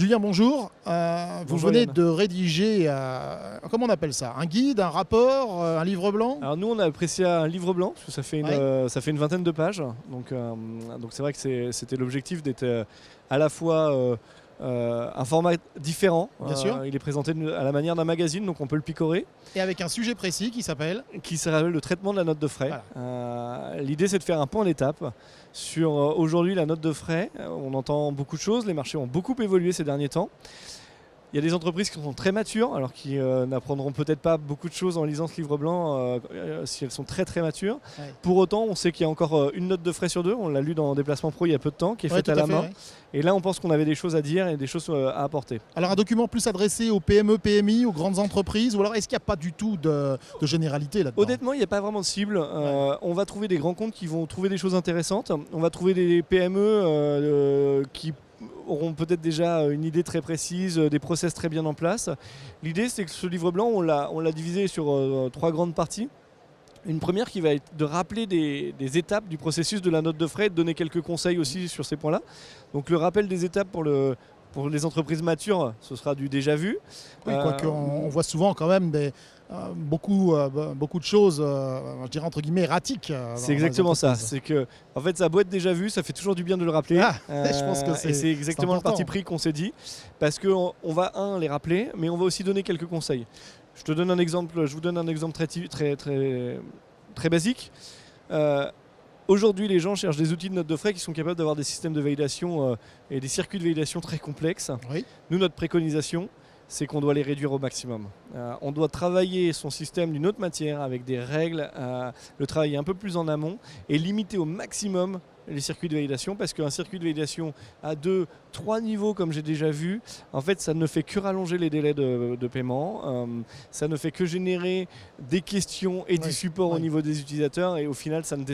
Julien, bonjour. Vous Bonjour, venez Yann. de rédiger, comment on appelle ça? Un guide, un rapport, un livre blanc? Alors nous on a apprécié un livre blanc parce que ça fait une vingtaine de pages, donc c'est vrai que c'était l'objectif d'être à la fois un format différent. Bien sûr. Il est présenté à la manière d'un magazine, donc on peut le picorer, Et avec un sujet précis qui s'appelle? qui s'appelle le traitement de la note de frais. L'idée c'est de faire un point d'étape sur aujourd'hui la note de frais. On entend beaucoup de choses, les marchés ont beaucoup évolué ces derniers temps. Il y a des entreprises qui sont très matures, alors qui n'apprendront peut-être pas beaucoup de choses en lisant ce livre blanc si elles sont très très matures. Ouais. Pour autant, on sait qu'il y a encore une note de frais sur deux. On l'a lu dans Déplacement Pro il y a peu de temps, qui est faite tout à la main. ouais. Et là, on pense qu'on avait des choses à dire et des choses à apporter. Alors un document plus adressé aux PME, PMI, aux grandes entreprises, ou alors est-ce qu'il n'y a pas du tout de généralité là-dedans? Honnêtement, il n'y a pas vraiment de cible. On va trouver des grands comptes qui vont trouver des choses intéressantes. On va trouver des PME qui auront peut-être déjà une idée très précise, des process très bien en place. L'idée, c'est que ce livre blanc, on l'a divisé sur trois grandes parties. Une première qui va être de rappeler des étapes du processus de la note de frais et de donner quelques conseils aussi sur ces points-là. Donc le rappel des étapes pour les entreprises matures, ce sera du déjà vu. Oui, quoique on voit souvent quand même beaucoup de choses, je dirais entre guillemets, erratiques. C'est exactement ça. C'est que, en fait, ça a beau être déjà vu, ça fait toujours du bien de le rappeler. Je pense que c'est exactement le parti pris qu'on s'est dit. Parce qu'on va, les rappeler, mais on va aussi donner quelques conseils. Je vous donne un exemple très basique. Aujourd'hui, les gens cherchent des outils de note de frais qui sont capables d'avoir des systèmes de validation et des circuits de validation très complexes. Oui. Nous, notre préconisation, c'est qu'on doit les réduire au maximum. On doit travailler son système d'une autre matière avec des règles, le travailler un peu plus en amont et limiter au maximum les circuits de validation, parce qu'un circuit de validation à 2-3 niveaux, comme j'ai déjà vu, en fait, ça ne fait que rallonger les délais de paiement, ça ne fait que générer des questions et du support au niveau des utilisateurs, et au final, ça ne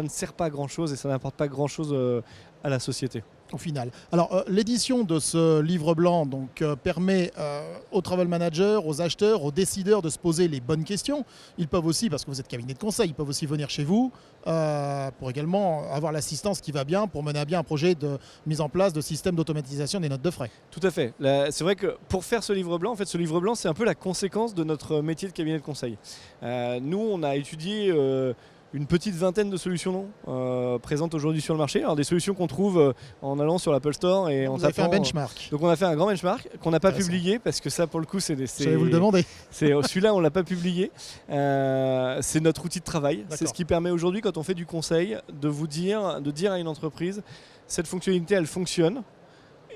sert pas à grand-chose et ça n'apporte pas grand-chose à la société. Au final. Alors l'édition de ce livre blanc permet aux travel managers, aux acheteurs, aux décideurs de se poser les bonnes questions. Ils peuvent aussi, parce que vous êtes cabinet de conseil, ils peuvent aussi venir chez vous pour également avoir l'assistance qui va bien pour mener à bien un projet de mise en place de système d'automatisation des notes de frais. Tout à fait. C'est vrai que pour faire ce livre blanc, en fait, ce livre blanc, c'est un peu la conséquence de notre métier de cabinet de conseil. Nous, on a étudié une petite vingtaine de solutions présentes aujourd'hui sur le marché. Alors des solutions qu'on trouve en allant sur l'Apple Store et en tapant. Vous avez fait un benchmark. Donc on a fait un grand benchmark qu'on n'a pas publié, parce que ça, pour le coup, j'allais vous le demander. Celui-là, on l'a pas publié. C'est notre outil de travail. C'est ce qui permet aujourd'hui, quand on fait du conseil, de dire à une entreprise, cette fonctionnalité, elle fonctionne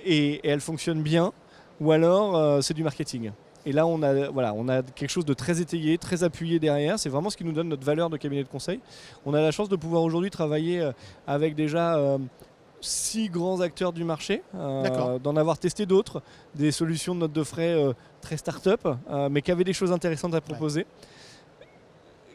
et elle fonctionne bien, ou alors c'est du marketing. Et là, on a quelque chose de très étayé, très appuyé derrière. C'est vraiment ce qui nous donne notre valeur de cabinet de conseil. On a la chance de pouvoir aujourd'hui travailler avec déjà 6 grands acteurs du marché, d'en avoir testé d'autres, des solutions de notes de frais très start-up, mais qui avaient des choses intéressantes à proposer.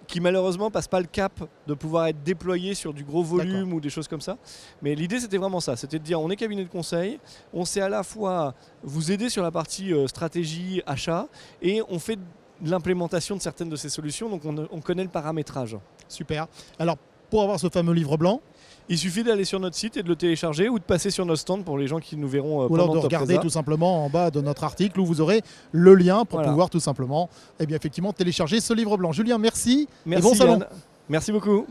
Qui malheureusement passent pas le cap de pouvoir être déployé sur du gros volume ou des choses comme ça. Mais l'idée, c'était vraiment ça, c'était de dire on est cabinet de conseil, on sait à la fois vous aider sur la partie stratégie, achat, et on fait de l'implémentation de certaines de ces solutions, donc on connaît le paramétrage. Super. Alors pour avoir ce fameux livre blanc, il suffit d'aller sur notre site et de le télécharger, ou de passer sur notre stand pour les gens qui nous verront ou alors de regarder tout simplement en bas de notre article où vous aurez le lien pour pouvoir tout simplement effectivement télécharger ce livre blanc. Julien, merci. Merci, et bon salon. Yann. Merci beaucoup.